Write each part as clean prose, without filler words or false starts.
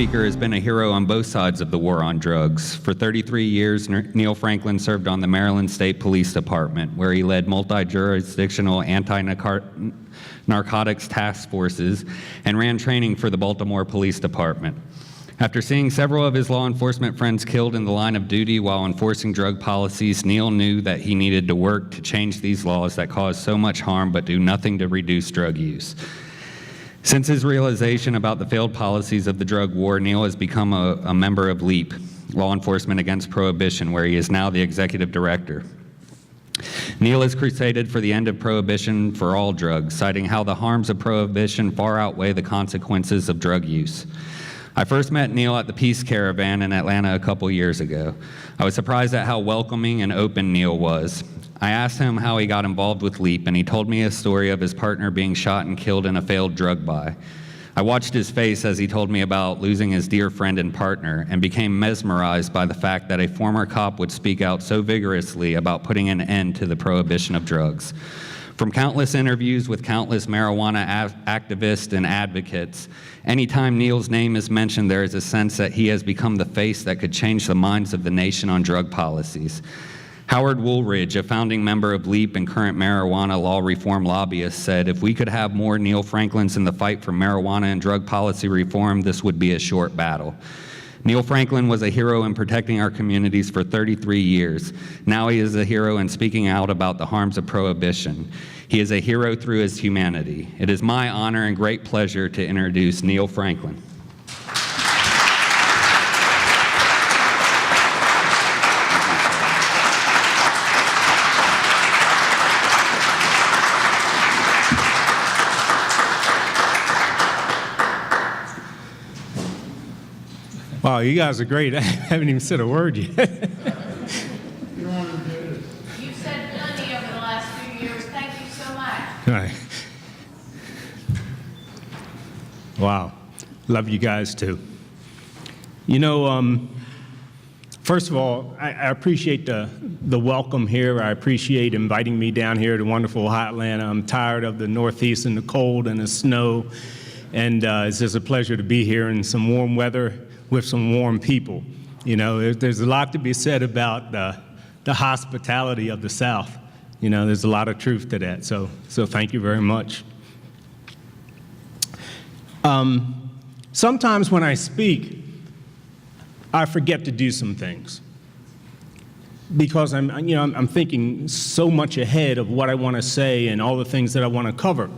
speaker has been a hero on both sides of the war on drugs. For 33 years, Neill Franklin served on the Maryland State Police Department, where he led multi-jurisdictional anti-narcotics task forces and ran training for the Baltimore Police Department. After seeing several of his law enforcement friends killed in the line of duty while enforcing drug policies, Neill knew that he needed to work to change these laws that cause so much harm but do nothing to reduce drug use. Since his realization about the failed policies of the drug war, Neill has become a member of LEAP, Law Enforcement Against Prohibition, where he is now the executive director. Neill has crusaded for the end of prohibition for all drugs, citing how the harms of prohibition far outweigh the consequences of drug use. I first met Neill at the Peace Caravan in Atlanta a couple years ago. I was surprised at how welcoming and open Neill was. I asked him how he got involved with LEAP, and he told me a story of his partner being shot and killed in a failed drug buy. I watched his face as he told me about losing his dear friend and partner, and became mesmerized by the fact that a former cop would speak out so vigorously about putting an end to the prohibition of drugs. From countless interviews with countless marijuana activists and advocates, anytime Neill's name is mentioned, there is a sense that he has become the face that could change the minds of the nation on drug policies. Howard Woolridge, a founding member of LEAP and current marijuana law reform lobbyist, said, "If we could have more Neill Franklins in the fight for marijuana and drug policy reform, this would be a short battle." Neill Franklin was a hero in protecting our communities for 33 years. Now he is a hero in speaking out about the harms of prohibition. He is a hero through his humanity. It is my honor and great pleasure to introduce Neill Franklin. Wow, you guys are great. I haven't even said a word yet. You've said plenty over the last few years. Thank you so much. All right. Wow, love you guys too. You know, first of all, I appreciate the welcome here. I appreciate inviting me down here to wonderful hot Atlanta. I'm tired of the Northeast and the cold and the snow, and it's just a pleasure to be here in some warm weather with some warm people. You know, there's a lot to be said about the hospitality of the South. You know, there's a lot of truth to that, so thank you very much. Sometimes when I speak, I forget to do some things because I'm thinking so much ahead of what I want to say and all the things that I want to cover.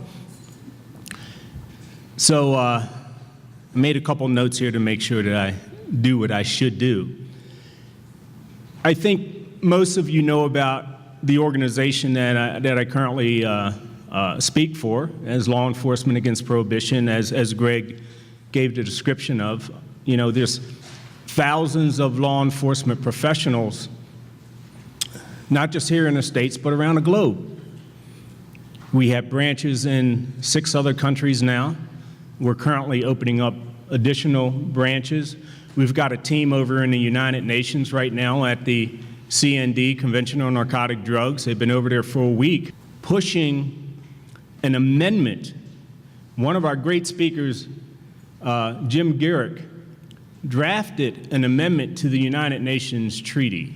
So I made a couple notes here to make sure that I do what I should do. I think most of you know about the organization that I currently speak for as Law Enforcement Against Prohibition, as Greg gave the description of. You know, there's thousands of law enforcement professionals, not just here in the States, but around the globe. We have branches in 6 other countries now. We're currently opening up additional branches. We've got a team over in the United Nations right now at the CND, Convention on Narcotic Drugs. They've been over there for a week, pushing an amendment. One of our great speakers, Jim Garrick, drafted an amendment to the United Nations Treaty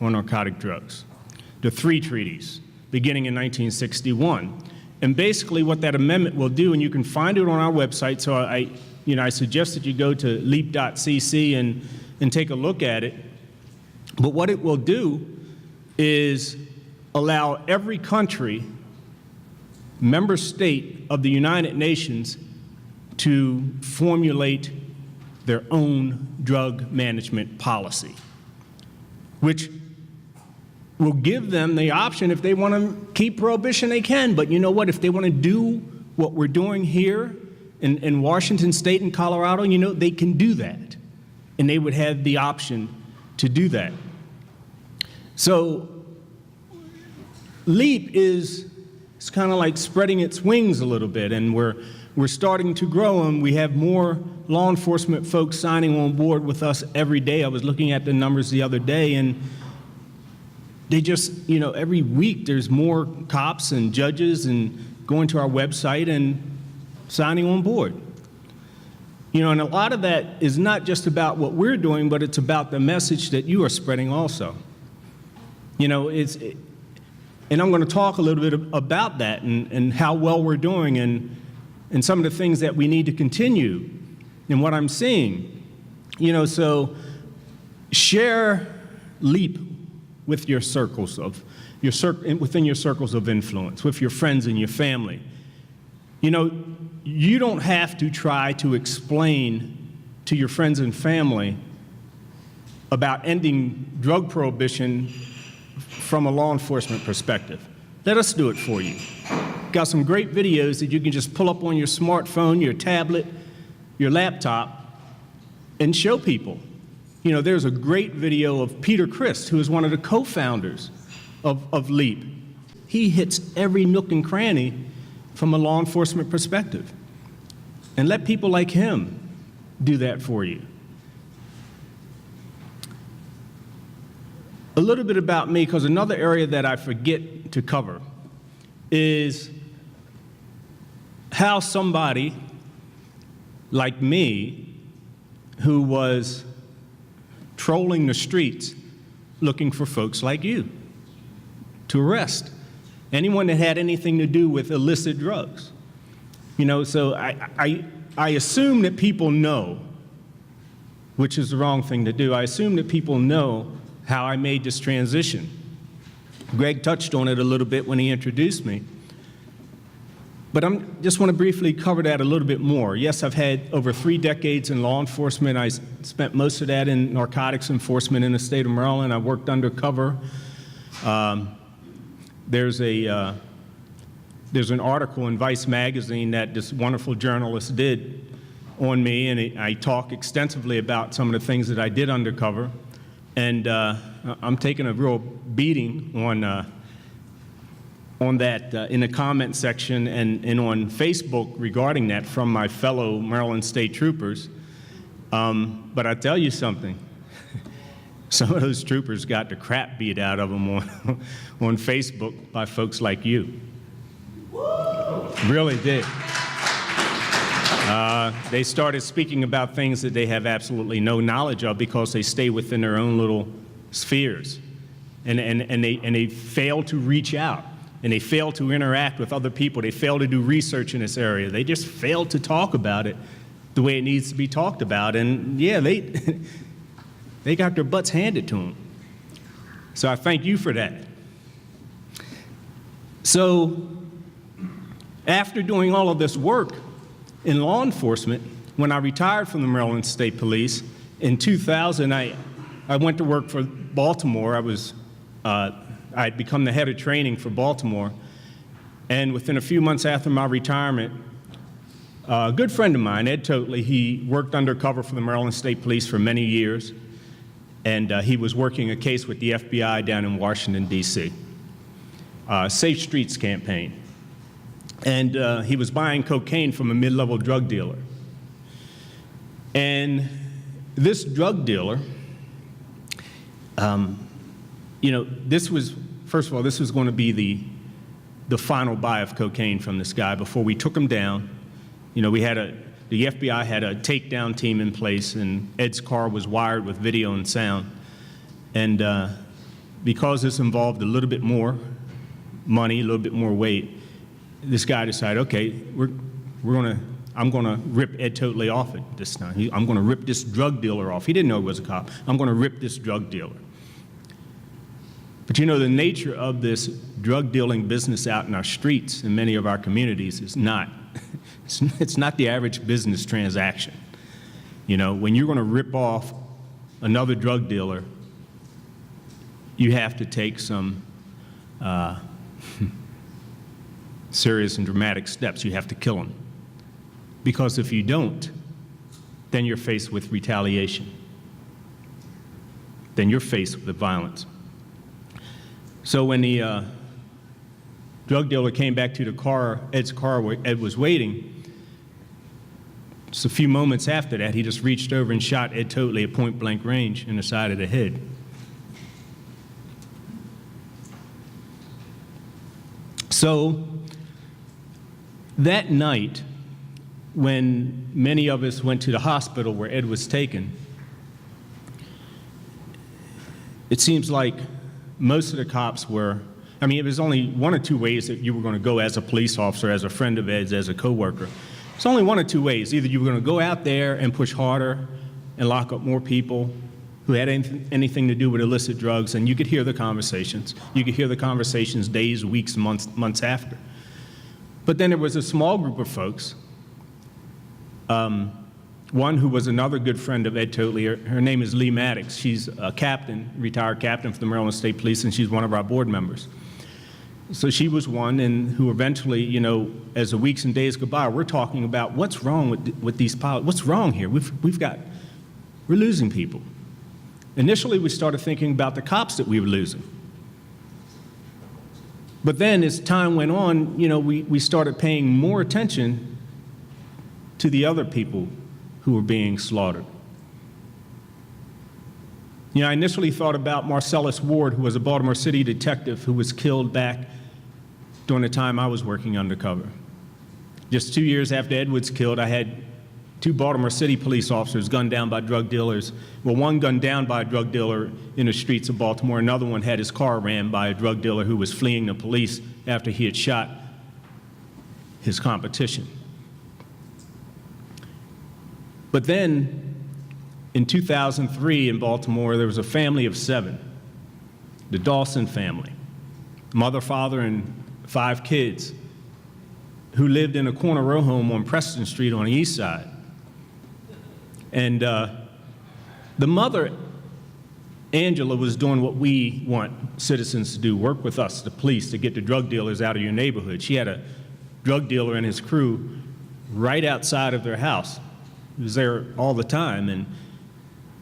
on Narcotic Drugs, the 3 treaties, beginning in 1961. And basically what that amendment will do, and you can find it on our website, so I suggest that you go to leap.cc and take a look at it. But what it will do is allow every country, member state of the United Nations, to formulate their own drug management policy, which will give them the option, if they want to keep prohibition, they can. But you know what? If they want to do what we're doing here in Washington State and Colorado, you know, they can do that. And they would have the option to do that. So LEAP is kind of like spreading its wings a little bit, and we're starting to grow, and we have more law enforcement folks signing on board with us every day. I was looking at the numbers the other day, and they just, you know, every week there's more cops and judges and going to our website and signing on board. You know, and a lot of that is not just about what we're doing, but it's about the message that you are spreading also. You know, and I'm going to talk a little bit about that and how well we're doing and some of the things that we need to continue and what I'm seeing. You know, so share LEAP with your circles within your circles of influence, with your friends and your family. You know, you don't have to try to explain to your friends and family about ending drug prohibition from a law enforcement perspective. Let us do it for you. Got some great videos that you can just pull up on your smartphone, your tablet, your laptop, and show people. You know, there's a great video of Peter Christ, who is one of the co-founders of LEAP. He hits every nook and cranny from a law enforcement perspective. And let people like him do that for you. A little bit about me, because another area that I forget to cover is how somebody like me, who was trolling the streets looking for folks like you to arrest anyone that had anything to do with illicit drugs. You know, so I assume that people know, which is the wrong thing to do. I assume that people know how I made this transition. Greg touched on it a little bit when he introduced me. But I just want to briefly cover that a little bit more. Yes, I've had over 3 decades in law enforcement. I spent most of that in narcotics enforcement in the state of Maryland. I worked undercover. There's an article in Vice magazine that this wonderful journalist did on me, and I talk extensively about some of the things that I did undercover. And I'm taking a real beating on that in the comment section and on Facebook regarding that from my fellow Maryland State Troopers. But I tell you something, some of those troopers got the crap beat out of them on Facebook by folks like you. Really did. They started speaking about things that they have absolutely no knowledge of because they stay within their own little spheres. And they fail to reach out, and they fail to interact with other people. They fail to do research in this area. They just fail to talk about it the way it needs to be talked about. And yeah, they got their butts handed to them. So I thank you for that. So after doing all of this work in law enforcement, when I retired from the Maryland State Police in 2000, I went to work for Baltimore. I'd become the head of training for Baltimore. And within a few months after my retirement, a good friend of mine, Ed Totley, he worked undercover for the Maryland State Police for many years. And he was working a case with the FBI down in Washington, D.C., Safe Streets campaign. And he was buying cocaine from a mid-level drug dealer. And this drug dealer, you know, first of all, this was going to be the final buy of cocaine from this guy before we took him down. You know, the FBI had a takedown team in place, and Ed's car was wired with video and sound. And because this involved a little bit more money, a little bit more weight, this guy decided, okay, I'm gonna rip Ed Totley off at this time. I'm gonna rip this drug dealer off. He didn't know he was a cop. I'm gonna rip this drug dealer. But you know, the nature of this drug dealing business out in our streets in many of our communities is not, it's not the average business transaction. You know, when you're gonna rip off another drug dealer, you have to take some serious and dramatic steps. You have to kill him. Because if you don't, then you're faced with retaliation. Then you're faced with violence. So when the drug dealer came back to the car, Ed's car where Ed was waiting, just a few moments after that, he just reached over and shot Ed Totley at point blank range in the side of the head. So that night, when many of us went to the hospital where Ed was taken, it seems like most of the cops were, I mean, it was only one or two ways that you were going to go as a police officer, as a friend of Ed's, as a coworker. It's only one or two ways. Either you were going to go out there and push harder and lock up more people who had anything to do with illicit drugs, and you could hear the conversations. You could hear the conversations days, weeks, months after. But then there was a small group of folks, one who was another good friend of Ed Totley. Her name is Lee Maddox. She's a captain, retired captain for the Maryland State Police, and she's one of our board members. So she was one, and who eventually, you know, as the weeks and days go by, we're talking about what's wrong with these pilots. What's wrong here? We're losing people. Initially, we started thinking about the cops that we were losing. But then as time went on, you know, we started paying more attention to the other people who were being slaughtered. You know, I initially thought about Marcellus Ward, who was a Baltimore City detective who was killed back during the time I was working undercover. Just 2 years after Ed was killed, I had 2 Baltimore City police officers gunned down by drug dealers. Well, one gunned down by a drug dealer in the streets of Baltimore. Another one had his car rammed by a drug dealer who was fleeing the police after he had shot his competition. But then, in 2003 in Baltimore, there was a family of 7, the Dawson family, mother, father, and 5 kids, who lived in a corner row home on Preston Street on the east side. And the mother, Angela, was doing what we want citizens to do, work with us, the police, to get the drug dealers out of your neighborhood. She had a drug dealer and his crew right outside of their house. He was there all the time, and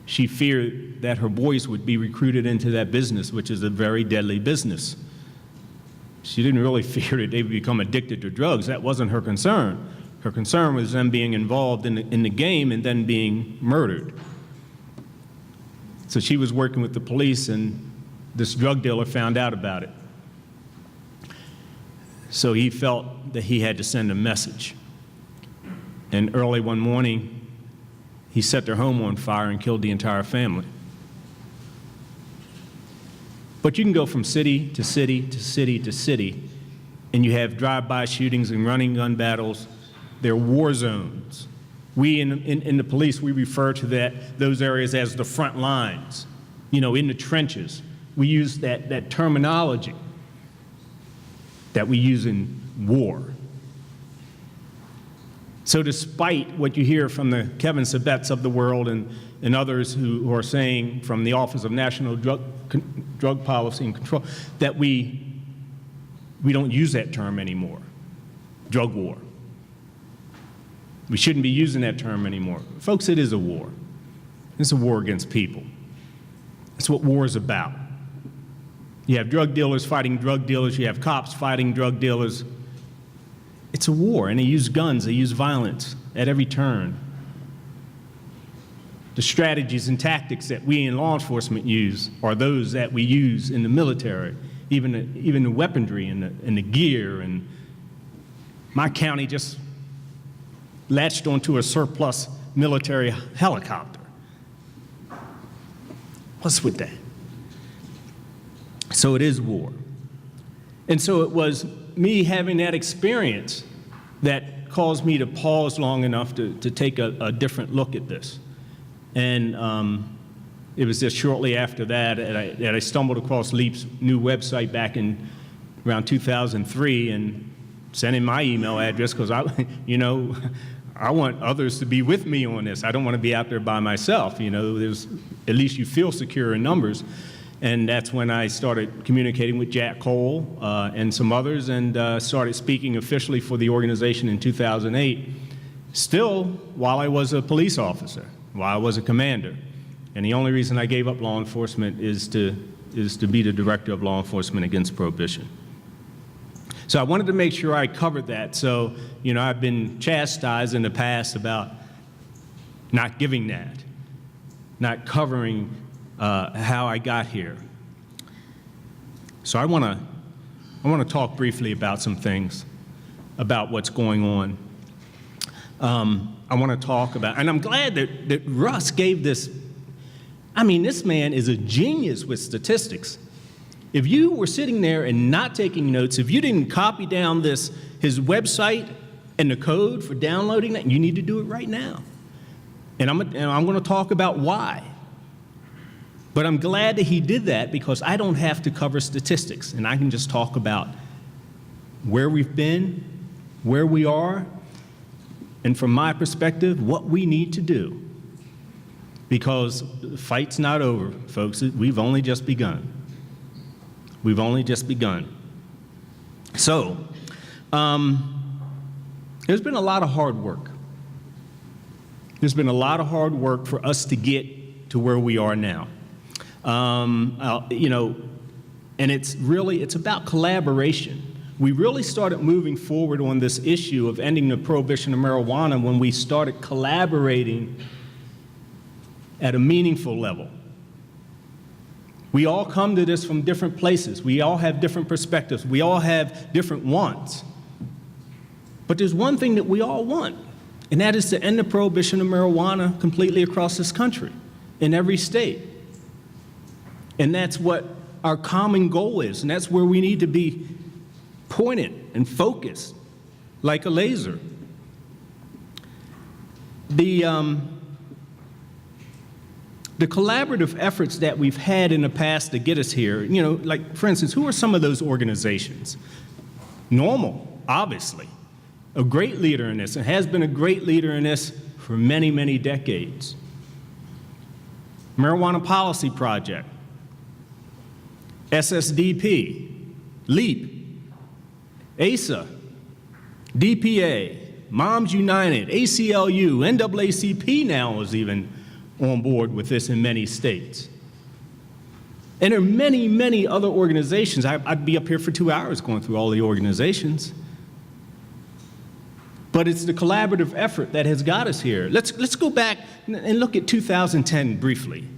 she feared that her boys would be recruited into that business, which is a very deadly business. She didn't really fear that they would become addicted to drugs. That wasn't her concern. Her concern was them being involved in the game and then being murdered. So she was working with the police, and this drug dealer found out about it. So he felt that he had to send a message. And early one morning, he set their home on fire and killed the entire family. But you can go from city to city to city to city, and you have drive-by shootings and running gun battles. They're war zones. We in the police, we refer to those areas as the front lines, you know, in the trenches. We use that terminology that we use in war. So despite what you hear from the Kevin Sabets of the world and others who are saying from the Office of National Drug Policy and Control that we don't use that term anymore, drug war. We shouldn't be using that term anymore. Folks, it is a war. It's a war against people. That's what war is about. You have drug dealers fighting drug dealers. You have cops fighting drug dealers. It's a war, and they use guns. They use violence at every turn. The strategies and tactics that we in law enforcement use are those that we use in the military, even the weaponry and the gear. And my county just latched onto a surplus military helicopter. What's with that? So it is war. And so it was me having that experience that caused me to pause long enough to take a different look at this. And it was just shortly after that that I stumbled across LEAP's new website back in around 2003 and sent in my email address because I want others to be with me on this. I don't want to be out there by myself. You know, at least you feel secure in numbers. And that's when I started communicating with Jack Cole and some others and started speaking officially for the organization in 2008, still while I was a police officer, while I was a commander. And the only reason I gave up law enforcement is to be the director of Law Enforcement Against Prohibition. So I wanted to make sure I covered that. So, you know, I've been chastised in the past about not giving that, not covering how I got here. So I want to talk briefly about some things about what's going on. I want to talk about, and I'm glad that Russ gave this. I mean, this man is a genius with statistics. If you were sitting there and not taking notes, if you didn't copy down his website and the code for downloading that, you need to do it right now. And I'm going to talk about why. But I'm glad that he did that because I don't have to cover statistics, and I can just talk about where we've been, where we are, and from my perspective, what we need to do. Because the fight's not over, folks. We've only just begun. We've only just begun. So, there's been a lot of hard work. There's been a lot of hard work for us to get to where we are now. You know, and it's about collaboration. We really started moving forward on this issue of ending the prohibition of marijuana when we started collaborating at a meaningful level. We all come to this from different places. We all have different perspectives. We all have different wants. But there's one thing that we all want, and that is to end the prohibition of marijuana completely across this country, in every state. And that's what our common goal is, and that's where we need to be pointed and focused like a laser. The collaborative efforts that we've had in the past to get us here, you know, like, for instance, who are some of those organizations? Normal, obviously, a great leader in this, and has been a great leader in this for many, many decades. Marijuana Policy Project, SSDP, LEAP, ASA, DPA, Moms United, ACLU, NAACP now is even on board with this in many states. And there are many, many other organizations. I'd be up here for 2 hours going through all the organizations. But it's the collaborative effort that has got us here. Let's go back and look at 2010 briefly.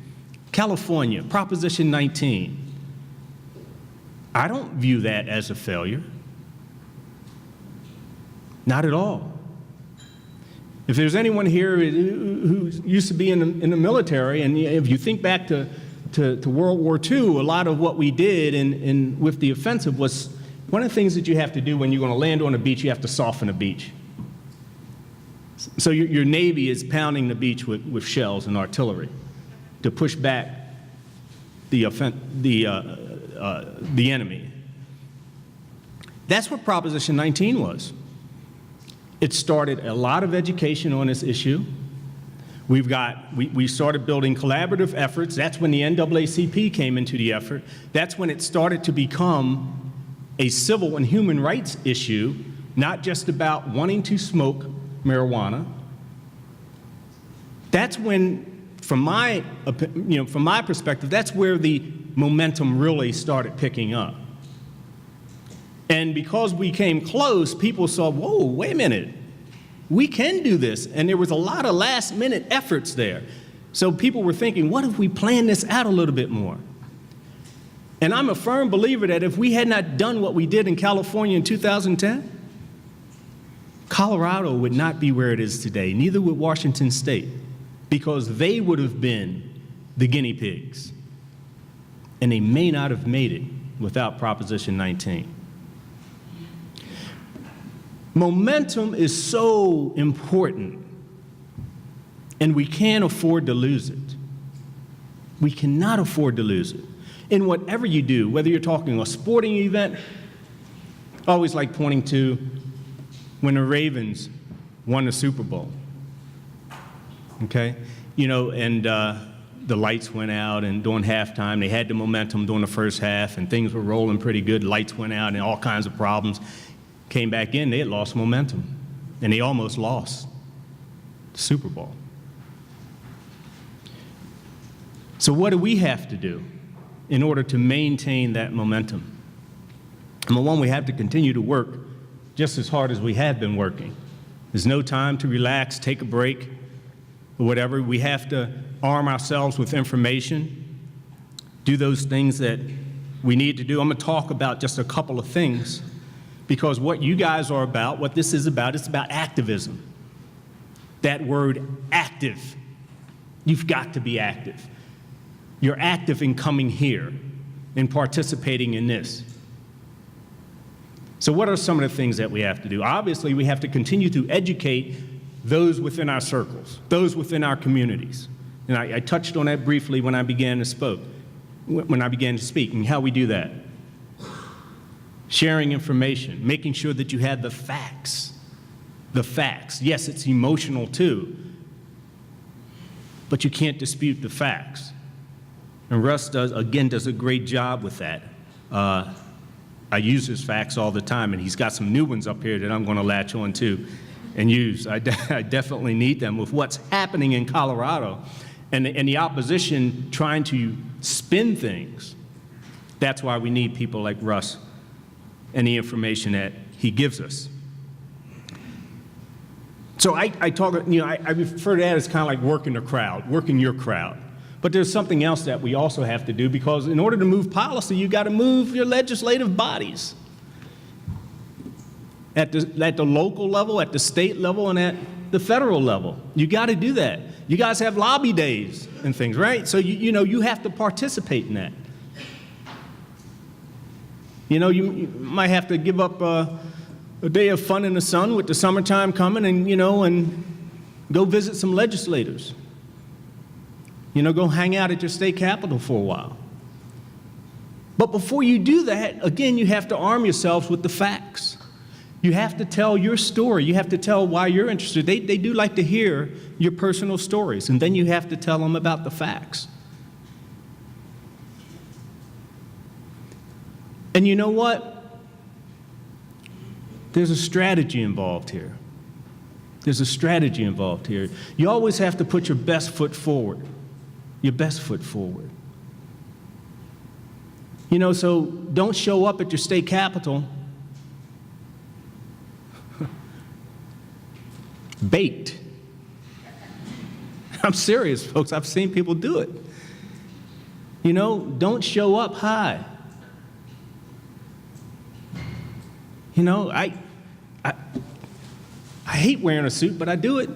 California, Proposition 19. I don't view that as a failure. Not at all. If there's anyone here who used to be in the military, and if you think back to World War II, a lot of what we did with the offensive was, one of the things that you have to do when you're going to land on a beach, you have to soften a beach. So your Navy is pounding the beach with shells and artillery to push back the enemy. That's what Proposition 19 was. It started a lot of education on this issue. We started building collaborative efforts. That's when the NAACP came into the effort. That's when it started to become a civil and human rights issue, not just about wanting to smoke marijuana. That's when, from my perspective, that's where the momentum really started picking up. And because we came close, people saw, whoa, wait a minute, we can do this. And there was a lot of last-minute efforts there. So people were thinking, what if we plan this out a little bit more? And I'm a firm believer that if we had not done what we did in California in 2010, Colorado would not be where it is today, neither would Washington State, because they would have been the guinea pigs. And they may not have made it without Proposition 19. Momentum is so important, and we can't afford to lose it. We cannot afford to lose it. In whatever you do, whether you're talking a sporting event, I always like pointing to when the Ravens won the Super Bowl, okay? You know, and the lights went out, and during halftime, they had the momentum during the first half, and things were rolling pretty good. Lights went out, and all kinds of problems. Came back in, they had lost momentum, and they almost lost the Super Bowl. So what do we have to do in order to maintain that momentum? Number one, we have to continue to work just as hard as we have been working. There's no time to relax, take a break, or whatever. We have to arm ourselves with information, do those things that we need to do. I'm going to talk about just a couple of things, because what you guys are about, what this is about, it's about activism. that word active. You've got to be active. You're active in coming here and participating in this. So what are some of the things that we have to do? Obviously, we have to continue to educate those within our circles, those within our communities. And I touched on that briefly when I began to speak, and how we do that. Sharing information, making sure that you have the facts. The facts. Yes, it's emotional too, but you can't dispute the facts. And Russ does a great job with that. I use his facts all the time, and he's got some new ones up here that I'm going to latch on to and use. I definitely need them with what's happening in Colorado and the opposition trying to spin things. That's why we need people like Russ and the information that he gives us. So I refer to that as kind of like working the crowd, working your crowd. But there's something else that we also have to do, because in order to move policy, you got to move your legislative bodies. At the local level, at the state level, and at the federal level. You got to do that. You guys have lobby days and things, right? So you have to participate in that. You might have to give up a day of fun in the sun with the summertime coming, and go visit some legislators. Go hang out at your state capitol for a while. But before you do that, again, you have to arm yourselves with the facts. You have to tell your story. You have to tell why you're interested. They do like to hear your personal stories, and then you have to tell them about the facts. And you know what? There's a strategy involved here. There's a strategy involved here. You always have to put your best foot forward. Your best foot forward. So don't show up at your state capitol baked. I'm serious, folks. I've seen people do it. Don't show up high. I hate wearing a suit, but I do it.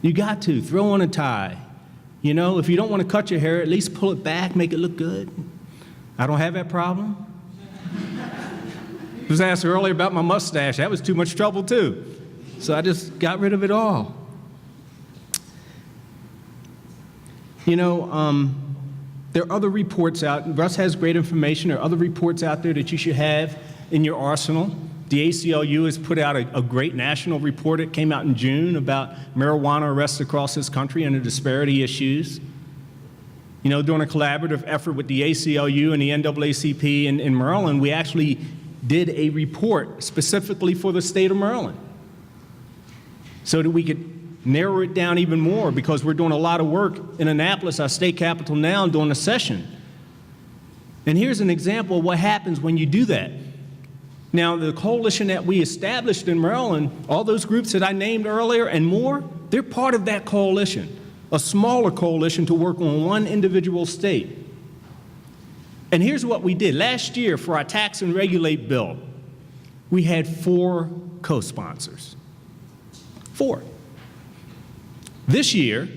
You got to throw on a tie. If you don't want to cut your hair, at least pull it back, make it look good. I don't have that problem. I was asked earlier about my mustache. That was too much trouble too. So I just got rid of it all. There are other reports out. Russ has great information. There are other reports out there that you should have in your arsenal. The ACLU has put out a great national report. It came out in June about marijuana arrests across this country and the disparity issues. During a collaborative effort with the ACLU and the NAACP in Maryland, we actually did a report specifically for the state of Maryland so that we could narrow it down even more, because we're doing a lot of work in Annapolis, our state capital now, during a session. And here's an example of what happens when you do that. Now, the coalition that we established in Maryland, all those groups that I named earlier and more, they're part of that coalition, a smaller coalition to work on one individual state. And here's what we did. Last year, for our tax and regulate bill, we had 4 co-sponsors. 4. This year,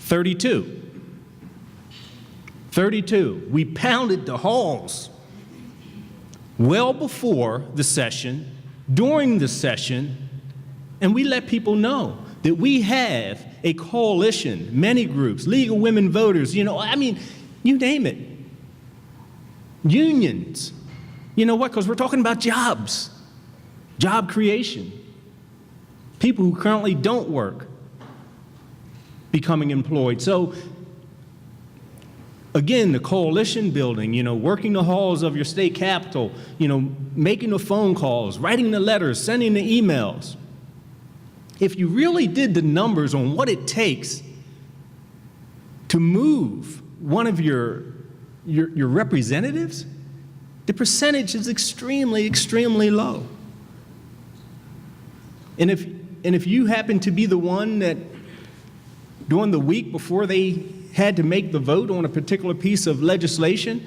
32. 32. We pounded the halls well before the session, during the session, and we let people know that we have a coalition, many groups, League of Women Voters, you name it. Unions. You know what? Because we're talking about jobs, job creation. People who currently don't work becoming employed. So, again, the coalition building, working the halls of your state capitol, making the phone calls, writing the letters, sending the emails. If you really did the numbers on what it takes to move one of your representatives, the percentage is extremely, extremely low. And if you happen to be the one that during the week before they had to make the vote on a particular piece of legislation,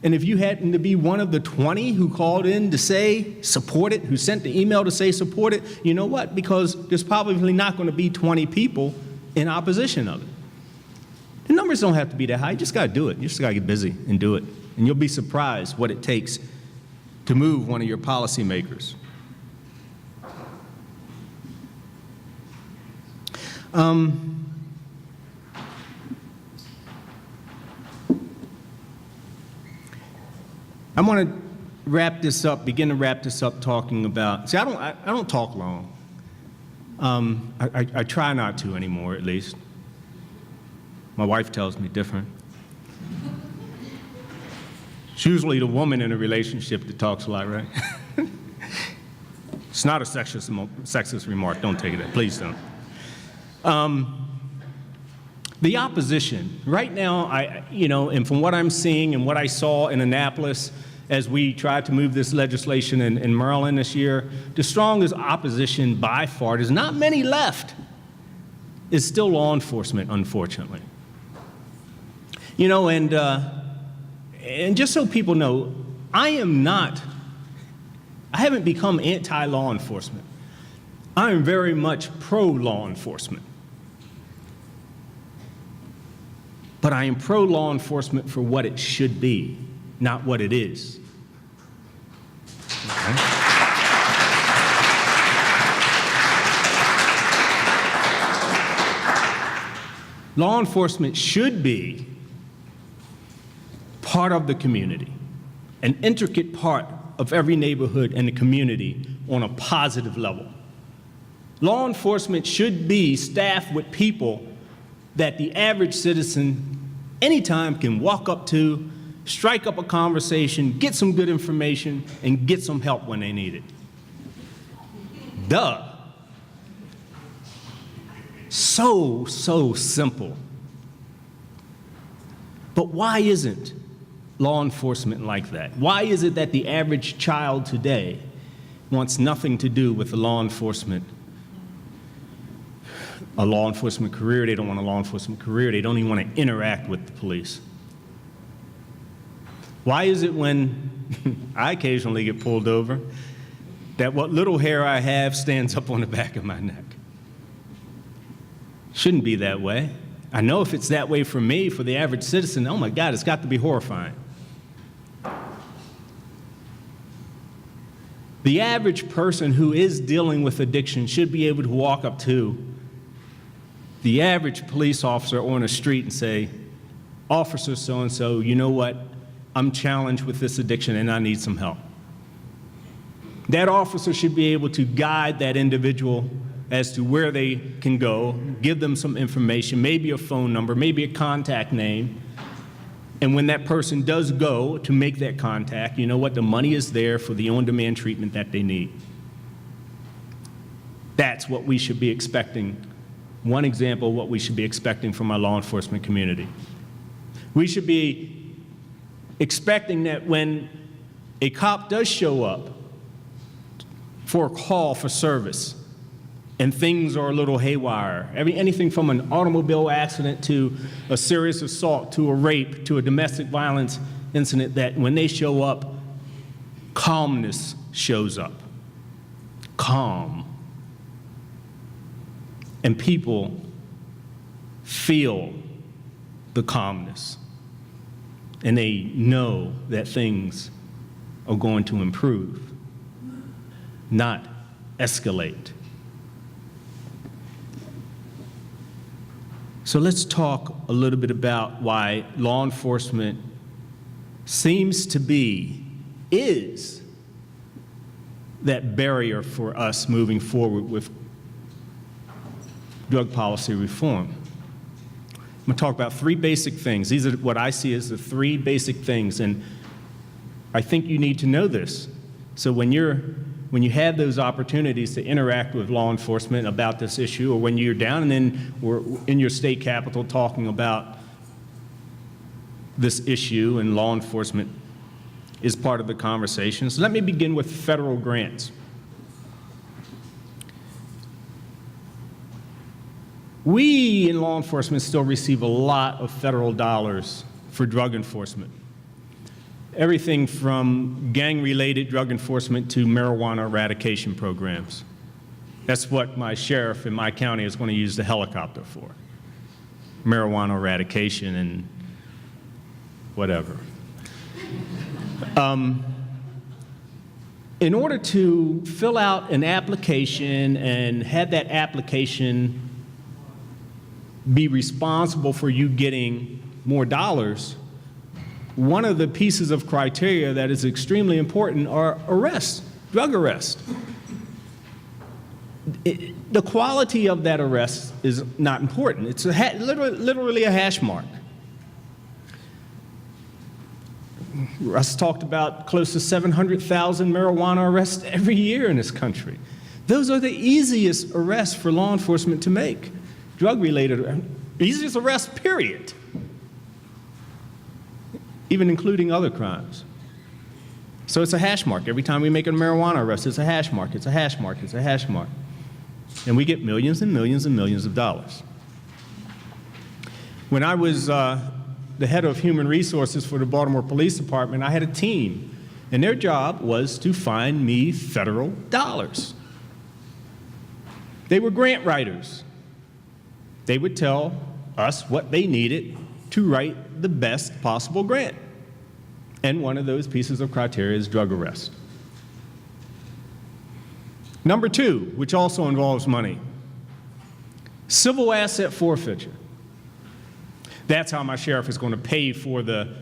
And if you happen to be one of the 20 who called in to say support it, who sent the email to say support it, you know what? Because there's probably not going to be 20 people in opposition of it. The numbers don't have to be that high. You just got to do it. You just got to get busy and do it. And you'll be surprised what it takes to move one of your policymakers. I want to begin to wrap this up talking about, see, I don't talk long. I try not to anymore, at least. My wife tells me different. It's usually the woman in a relationship that talks a lot, right? It's not a sexist remark. Don't take it that. Please don't. The opposition, right now, and from what I'm seeing and what I saw in Annapolis as we tried to move this legislation in Maryland this year, the strongest opposition by far, there's not many left, is still law enforcement, unfortunately. And just so people know, I haven't become anti-law enforcement. I am very much pro-law enforcement. But I am pro-law enforcement for what it should be, not what it is. Okay. Law enforcement should be part of the community, an intricate part of every neighborhood and the community on a positive level. Law enforcement should be staffed with people that the average citizen anytime can walk up to, strike up a conversation, get some good information, and get some help when they need it. Duh. So simple. But why isn't law enforcement like that? Why is it that the average child today wants nothing to do with a law enforcement career? They don't want a law enforcement career. They don't even want to interact with the police. Why is it when I occasionally get pulled over that what little hair I have stands up on the back of my neck? Shouldn't be that way. I know if it's that way for me, for the average citizen, oh my God, it's got to be horrifying. The average person who is dealing with addiction should be able to walk up to the average police officer on a street and say, Officer so-and-so, you know what? I'm challenged with this addiction and I need some help. That officer should be able to guide that individual as to where they can go, give them some information, maybe a phone number, maybe a contact name. And when that person does go to make that contact, you know what? The money is there for the on-demand treatment that they need. That's what we should be expecting. One example of what we should be expecting from our law enforcement community. We should be expecting that when a cop does show up for a call for service and things are a little haywire, anything from an automobile accident to a serious assault to a rape to a domestic violence incident, that when they show up, calmness shows up. Calm. And people feel the calmness. And they know that things are going to improve, not escalate. So let's talk a little bit about why law enforcement seems to is that barrier for us moving forward with drug policy reform. I'm going to talk about three basic things. These are what I see as the three basic things, and I think you need to know this. So when you have those opportunities to interact with law enforcement about this issue, or when you're down in your state capitol talking about this issue and law enforcement is part of the conversation. So let me begin with federal grants. We in law enforcement still receive a lot of federal dollars for drug enforcement. everything from gang-related drug enforcement to marijuana eradication programs. That's what my sheriff in my county is going to use the helicopter for. Marijuana eradication and whatever. In order to fill out an application and have that application be responsible for you getting more dollars, one of the pieces of criteria that is extremely important are arrests, drug arrests. The quality of that arrest is not important. It's literally a hash mark. Russ talked about close to 700,000 marijuana arrests every year in this country. Those are the easiest arrests for law enforcement to make. Drug-related, easiest arrests, period. Even including other crimes. So it's a hash mark. Every time we make a marijuana arrest, it's a hash mark, it's a hash mark, it's a hash mark. And we get millions and millions and millions of dollars. When I was the head of human resources for the Baltimore Police Department, I had a team, and their job was to find me federal dollars. They were grant writers. They would tell us what they needed to write the best possible grant. And one of those pieces of criteria is drug arrest. Number two, which also involves money, civil asset forfeiture. That's how my sheriff is going to pay for the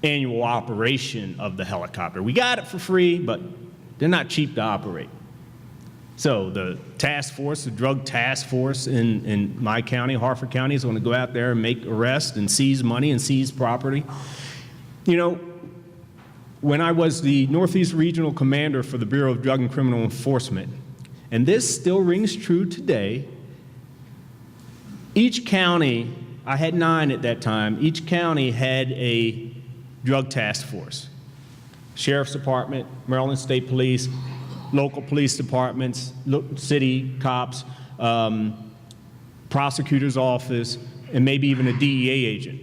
annual operation of the helicopter. We got it for free, but they're not cheap to operate. So the task force, the drug task force in my county, Harford County, is going to go out there and make arrests and seize money and seize property. You know, when I was the Northeast Regional Commander for the Bureau of Drug and Criminal Enforcement, and this still rings true today, each county, I had 9 at that time, each county had a drug task force. Sheriff's Department, Maryland State Police, local police departments, city cops, prosecutor's office, and maybe even a DEA agent.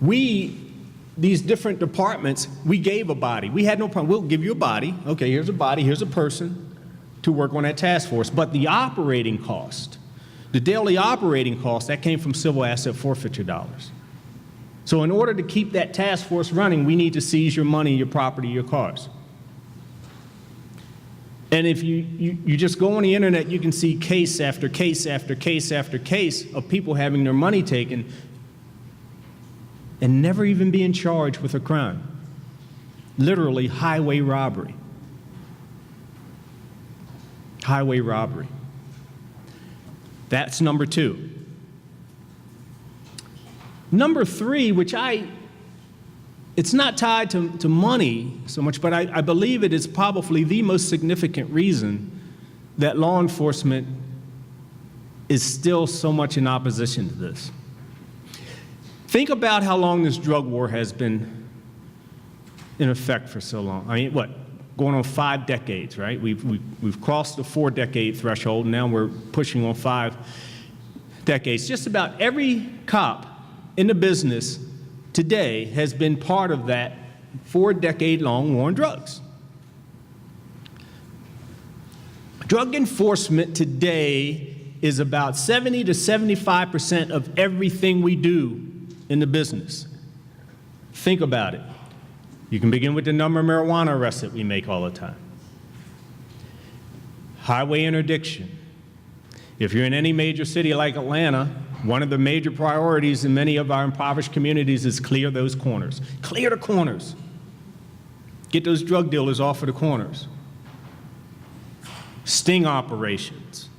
These different departments, we gave a body. We had no problem. We'll give you a body. Okay, here's a body, here's a person to work on that task force. But the operating cost, the daily operating cost, that came from civil asset forfeiture dollars. So in order to keep that task force running, we need to seize your money, your property, your cars. And if you just go on the internet, you can see case after case after case after case of people having their money taken and never even being charged with a crime. Literally highway robbery. Highway robbery. That's number two. Number three, which it's not tied to money so much, but I believe it is probably the most significant reason that law enforcement is still so much in opposition to this. Think about how long this drug war has been in effect for so long. I mean, what, going on 5 decades, right? We've crossed the 4-decade threshold, and now we're pushing on 5 decades. Just about every cop in the business today has been part of that 4-decade-long war on drugs. Drug enforcement today is about 70 to 75% of everything we do in the business. Think about it. You can begin with the number of marijuana arrests that we make all the time. Highway interdiction. If you're in any major city like Atlanta, one of the major priorities in many of our impoverished communities is clear those corners. Clear the corners. Get those drug dealers off of the corners. Sting operations.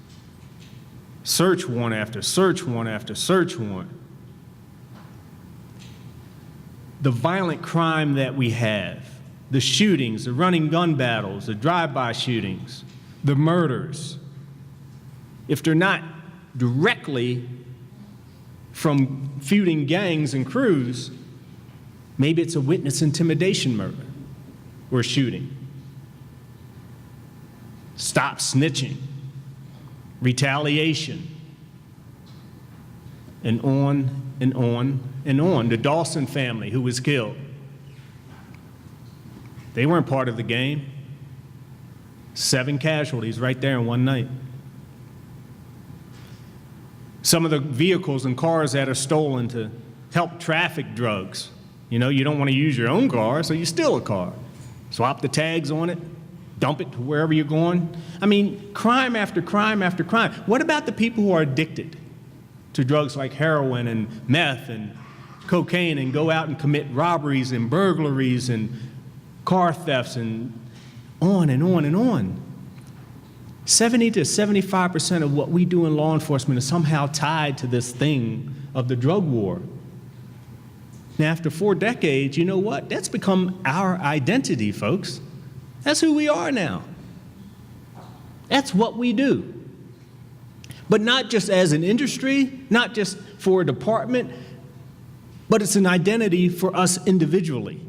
Search warrant after search warrant after search warrant. The violent crime that we have, the shootings, the running gun battles, the drive-by shootings, the murders, if they're not directly from feuding gangs and crews, maybe it's a witness intimidation murder or shooting. Stop snitching, retaliation. and on and on and on. The Dawson family who was killed. They weren't part of the game. 7 casualties right there in one night. Some of the vehicles and cars that are stolen to help traffic drugs. You know, you don't want to use your own car, so you steal a car. Swap the tags on it, dump it to wherever you're going. I mean, crime after crime after crime. What about the people who are addicted to drugs like heroin and meth and cocaine and go out and commit robberies and burglaries and car thefts and on and on and on? 70 to 75% of what we do in law enforcement is somehow tied to this thing of the drug war. Now, after 4 decades, you know what? That's become our identity, folks. That's who we are now. That's what we do. But not just as an industry, not just for a department, but it's an identity for us individually.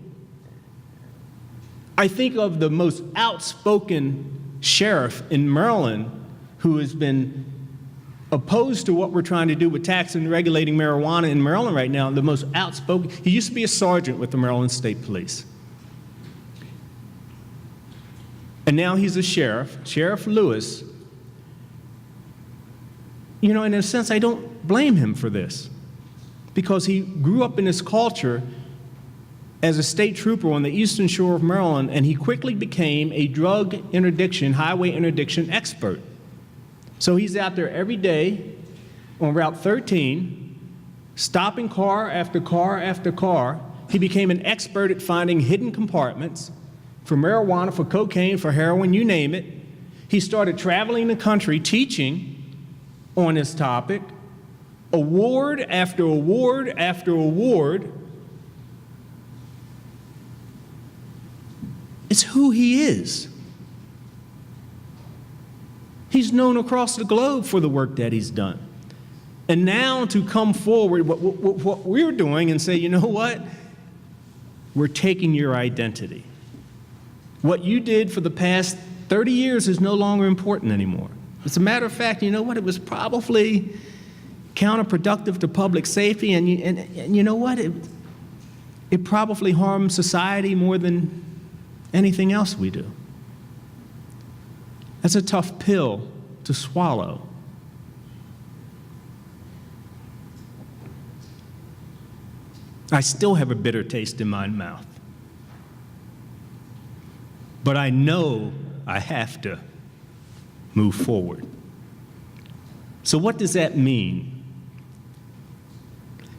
I think of the most outspoken sheriff in Maryland who has been opposed to what we're trying to do with taxing and regulating marijuana in Maryland right now. The most outspoken, he used to be a sergeant with the Maryland State Police. And now he's a sheriff, Sheriff Lewis. You know, in a sense, I don't blame him for this, because he grew up in this culture as a state trooper on the eastern shore of Maryland, and he quickly became a drug interdiction, highway interdiction expert. So he's out there every day on Route 13, stopping car after car after car. He became an expert at finding hidden compartments for marijuana, for cocaine, for heroin, you name it. He started traveling the country teaching on this topic, award after award after award. It's who he is. He's known across the globe for the work that he's done. And now to come forward, what we're doing, and say, you know what? We're taking your identity. What you did for the past 30 years is no longer important anymore. As a matter of fact, you know what? It was probably counterproductive to public safety, and you know what? It probably harmed society more than anything else we do. That's a tough pill to swallow. I still have a bitter taste in my mouth. But I know I have to move forward. So what does that mean?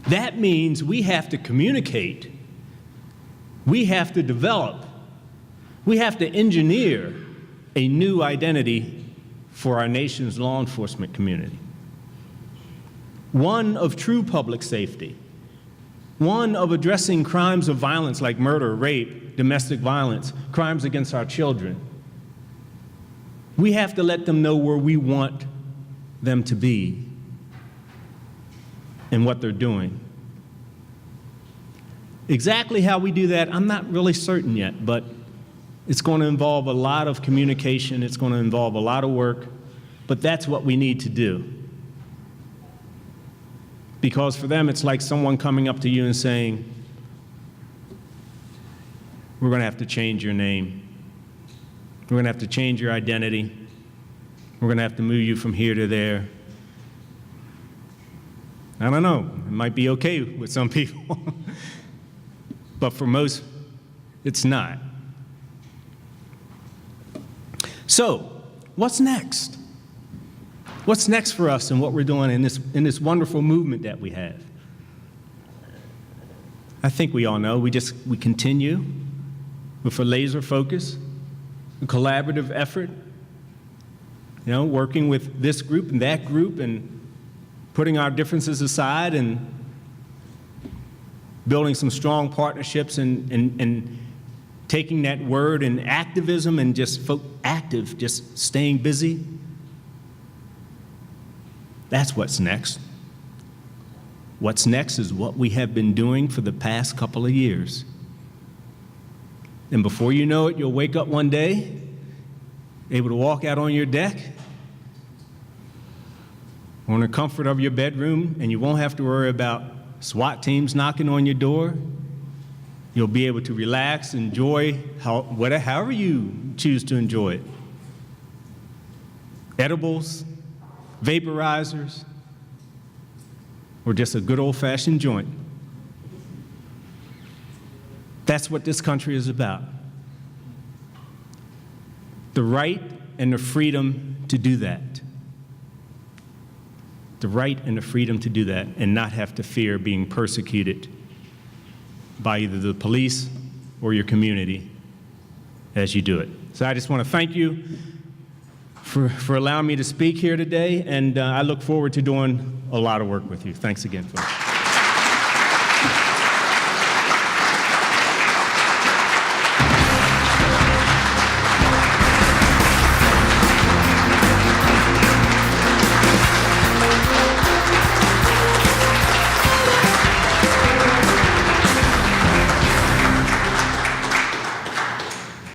That means we have to communicate. We have to develop. We have to engineer a new identity for our nation's law enforcement community. One of true public safety. One of addressing crimes of violence like murder, rape, domestic violence, crimes against our children. We have to let them know where we want them to be and what they're doing. Exactly how we do that, I'm not really certain yet, but it's going to involve a lot of communication, it's going to involve a lot of work, but that's what we need to do. Because for them, it's like someone coming up to you and saying, we're going to have to change your name. We're going to have to change your identity. We're going to have to move you from here to there. I don't know, it might be okay with some people, but for most, it's not. So, what's next? What's next for us and what we're doing in this wonderful movement that we have? I think we all know. We continue with a laser focus, a collaborative effort, you know, working with this group and that group and putting our differences aside and building some strong partnerships and taking that word and activism and just active, just staying busy. That's what's next. What's next is what we have been doing for the past couple of years. And before you know it, you'll wake up one day, able to walk out on your deck, or in the comfort of your bedroom, and you won't have to worry about SWAT teams knocking on your door. You'll be able to relax, enjoy however you choose to enjoy it. Edibles, vaporizers, or just a good old-fashioned joint. That's what this country is about. The right and the freedom to do that. The right and the freedom to do that and not have to fear being persecuted by either the police or your community as you do it. So I just want to thank you for allowing me to speak here today, and I look forward to doing a lot of work with you. Thanks again, folks.